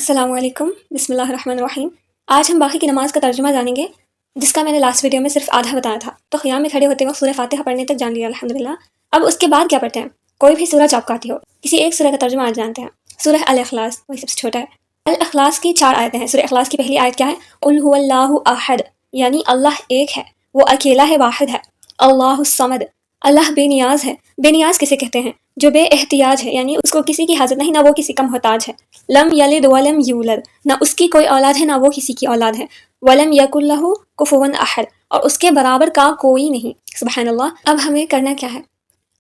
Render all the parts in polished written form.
अस्सलाम वालेकुम, बिस्मिल्लाहिर्रहमानिर्रहीम। आज हम बाकी की नमाज़ का तर्जुमा जानेंगे, जिसका मैंने लास्ट वीडियो में सिर्फ आधा बताया था। तो क़ियाम में खड़े होते वक्त सूरह फातिहा पढ़ने तक जान लिया अल्हम्दुलिल्लाह। अब उसके बाद क्या पढ़ते हैं? कोई भी सूरह आपको आती हो, किसी एक सूरह का तर्जुमा आज जानते हैं। सूरह अल इखलास, वही सबसे छोटा है। अल इखलास की 4 आयतें हैं। सूरह इखलास की पहली आयत क्या है? कुल हुवल्लाहु अहद, यानी अल्लाह एक है, वो अकेला है, वाहिद है। अल्लाहुस समद, अल्लाह बेनियाज है। बेनियाज किसे कहते हैं? जो बे एहतियाज है, यानी उसको किसी की हाजत नहीं, ना वो किसी का मोहताज है। लम यलिद वलम यूलद, ना उसकी कोई औलाद है, ना वो किसी की औलाद है। वलम यकुल लहू कुफुवन अहद, और उसके बराबर का कोई नहीं। सुबहान अल्लाह। अब हमें करना क्या है?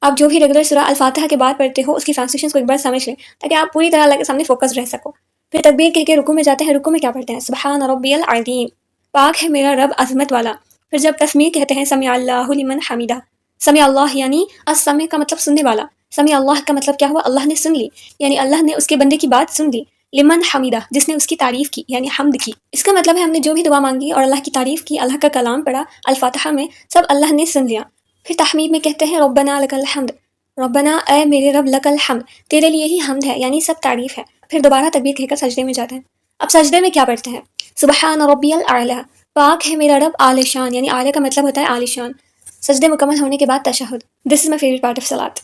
आप जो भी रेगुलर सूरह अल फातिहा के बाद पढ़ते हो, उसकी ट्रांसलेशन को एक बार समझ लें, ताकि आप पूरी तरह अल्लाह के सामने फोकस रह सको। फिर तकबीर कह के रुकू में जाते हैं। रुकू में क्या पढ़ते हैं? सुबहान रब्बियल अज़ीम, पाक है मेरा रब अज़मत वाला। फिर जब तस्मीह कहते हैं, समी अल्लाहु लिमन हमीदा। समी अल्लाह यानी असमी का मतलब सुनने वाला। समी अल्लाह का मतलब क्या हुआ? अल्लाह ने सुन ली, यानी अल्लाह ने उसके बंदे की बात सुन ली। लिमन हमीदा, जिसने उसकी तारीफ की, यानी हम्द की। इसका मतलब है हमने जो भी दुआ मांगी और अल्लाह की तारीफ की, अल्लाह का कलाम पढ़ा अल फातिहा में, सब अल्लाह ने सुन लिया। फिर तहमीद में कहते हैं, रब्बना लकल हम्द, रब्बना ए मेरे रब, लकल हम्द, तेरे लिए ही हम्द है, यानी सब तारीफ है। फिर दोबारा तकबीर कहकर सजदे में जाते हैं। अब सजदे में क्या पढ़ते हैं? सुबहान रब्बियल आला, पाक है मेरा रब आलिशान, यानी आला का मतलब होता है आलिशान। सजदे मुकम्मल होने के बाद तशहुद, this is my favourite part of सलात।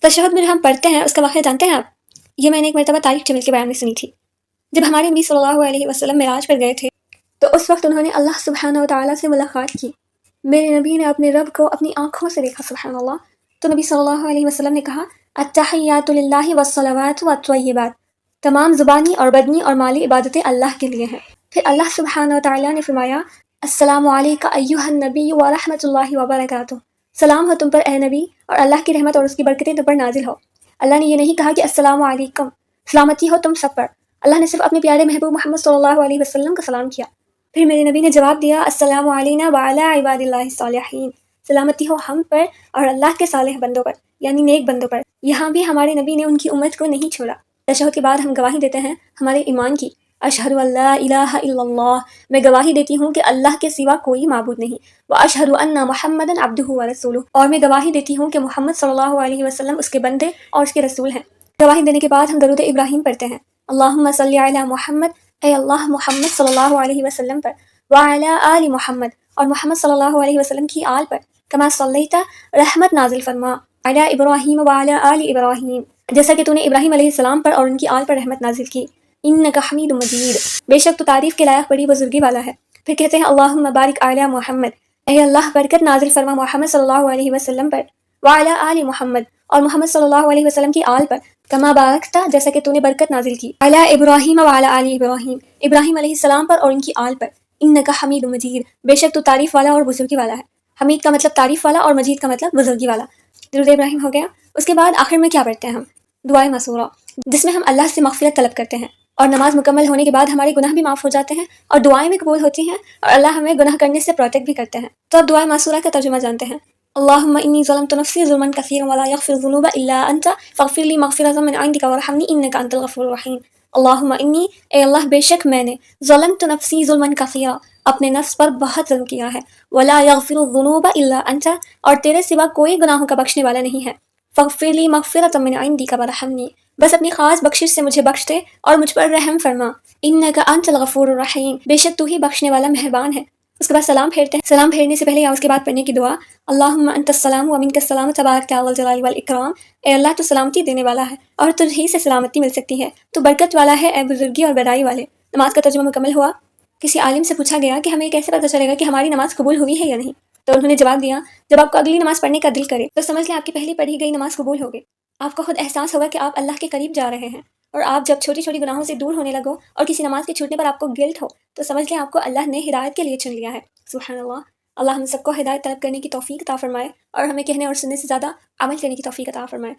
तशहुद में जो हम पढ़ते हैं उसका वाक़या जानते हैं आप? ये मैंने एक मरतबा तारिक जमील के बयान में सुनी थी। जब हमारे नबी सल्लल्लाहु अलैहि वसल्लम मिराज पर गए थे, तो उस वक्त उन्होंने अल्लाह सुब्हानहू व तआला से मुलाकात की। मेरे नबी ने अपने रब को अपनी आँखों से देखा, सुब्हान अल्लाह। तो नबी सल्लल्लाहु अलैहि वसल्लम ने कहा, अत्तहियातु लिल्लाहि वस्सलावातु वत्तय्यिबात, तमाम ज़ुबानी और बदनी और माली इबादतें अल्लाह के लिए हैं। फिर अल्लाह सुब्हानहू व तआला ने फरमाया, अस्सलामु अलैका अय्युहन नबी व रहमतुल्लाहि व बरकातुहू, सलाम हो तुम पर ए नबी, और अल्लाह की रहमत और उसकी बरकतें तुम पर नाजिल हो। अल्लाह ने ये नहीं कहा कि अस्सलामु अलैकुम, सलामती हो तुम सब पर। अल्लाह ने सिर्फ अपने प्यारे महबूब मोहम्मद सल्लल्लाहु अलैहि वसल्लम का सलाम किया। फिर मेरे नबी ने जवाब दिया, अस्सलामु अलैना व अला इबादिल्लाहिस सालिहीन, सलामती हो हम पर और अल्लाह के सालेह बंदों पर, यानी नेक बंदों पर। यहाँ भी हमारे नबी ने उनकी उम्मत को नहीं छोड़ा। तशहुद के बाद हम गवाही देते हैं हमारे ईमान की, अशहदु अल्ला इलाहा इल्लल्लाह, मैं गवाही देती हूँ कि अल्लाह के सिवा कोई माबूद नहीं। व अशहदु अन्ना मुहम्मदन अब्दुहु व रसूलुहु, और मैं गवाही देती हूँ कि मोहम्मद सल्लल्लाहु अलैहि वसल्लम उसके बंदे और उसके रसूल हैं। गवाही देने के बाद हम दरूद इब्राहीम पढ़ते हैं, अल्लाहुम्मा सल्ली अला मुहम्मद, ऐ अल्लाह मोहम्मद सल्लल्लाहु अलैहि वसल्लम पर, व अला आलि मुहम्मद, और मोहम्मद सल्लल्लाहु अलैहि वसल्लम की आल पर, कमा सल्लैता, रहमत नाजिल फरमा, अला इब्राहीम व अला आलि इब्राहीम, जैसा कि तूने इब्राहीम अलैहिस्सलाम पर और उनकी आल पर रहमत नाजिल की। इन्नका हमीदुम मजीद, बेशक तो तारीफ के लायक बड़ी बुजुर्गी वाला है। फिर कहते हैं, अल्लाहुम्मा बारिक अला मुहम्मद, ऐ अल्लाह बरकत नाजिल फरमा मोहम्मद सल्लल्लाहु अलैहि वसल्लम पर, व अला आलि मुहम्मद, और मोहम्मद सल्लल्लाहु अलैहि वसल्लम की आल पर, कमा बारकता, जैसा कि तूने बरकत नाजिल की, अला इब्राहीम व अला आलि इब्राहीम, इब्राहीम अलैहिस्सलाम पर और उनकी आल पर। इन्नका हमीदुम मजीद, बेशक तो तारीफ वाला और बुजुर्गी वाला है। हमीद का मतलब तारीफ वाला और मजीद का मतलब बुजुर्गी वाला। दुरूद इब्राहीम हो गया। उसके बाद आखिर में क्या पढ़ते हैं हम? दुआए मसूरा, जिसमें हम अल्लाह से मग़फ़िरत तलब करते हैं, और नमाज मुकम्मल होने के बाद हमारे गुनाह भी माफ़ हो जाते हैं और दुआएं भी कबूल होती हैं, और अल्लाह हमें गुनाह करने से प्रोटेक्ट भी करते हैं। तो अब दुआए मसूरा का तर्जुमा जानते हैं। अल्लाहुम्मा इन्नी ज़लमतु नफ़्सी ज़ुल्मन कसीरन व ला यग़फ़िरु ज़ुनूबा इल्ला अंत फ़ग़फ़िर ली मग़फ़िरतम मिन इंदिका वरहमनी इन्नका अंतल गफ़ूरुर रहीम। अल्लाहुम्मा इन्नी, ए अल्लाह बेशक मैंने, ज़लमतु नफ़्सी ज़ुल्मन कसीरा, अपने नफ्स पर बहुत ज़ुल्म किया है, व ला यग़फ़िरु ज़ुनूबा इल्ला अंत, और तेरे सिवा कोई गुनाहों का बख्शने वाला नहीं है। फ़ग़फ़िर ली मग़फ़िरतम मिन इंदिका वरहमनी, बस अपनी खास बख्शिश से मुझे बख्श दे और मुझ पर रहम फरमा। इन्नका अंतल गफ़ूरुर रहीम, बेशक तू ही बख्शने वाला मेहरबान है। उसके बाद सलाम फेरते हैं। सलाम फेरने से पहले या उसके बाद पढ़ने की दुआ, अल्लाहुम्मा अंतस्सलाम व मिनकस्सलाम तबारकता वल जलाली वल इकराम, ए अल्लाह तू सलामती देने वाला है और तुझ ही से सलामती मिल सकती है, तू बरकत वाला है ए बुजुर्गी और बड़ाई वाले। नमाज का तर्जुमा मुकम्मल हुआ। किसी आलिम से पूछा गया कि हमें कैसे पता चलेगा कि हमारी नमाज कबूल हुई है या नहीं? तो उन्होंने जवाब दिया, जब आपको अगली नमाज पढ़ने का दिल करे तो समझ लें आपकी पहली पढ़ी गई नमाज कबूल हो गई। आपको खुद एहसास होगा कि आप अल्लाह के करीब जा रहे हैं, और आप जब छोटी छोटी गुनाहों से दूर होने लगो और किसी नमाज के छूटने पर आपको गिल्ट हो, तो समझ लें आपको अल्लाह ने हिदायत के लिए चुन लिया है। सुभान अल्लाह। अल्लाह हम सबको हिदायत तलब करने की तौफीक अता फरमाए, और हमें कहने और सुनने से ज़्यादा अमल करने की तौफीक अता फरमाए।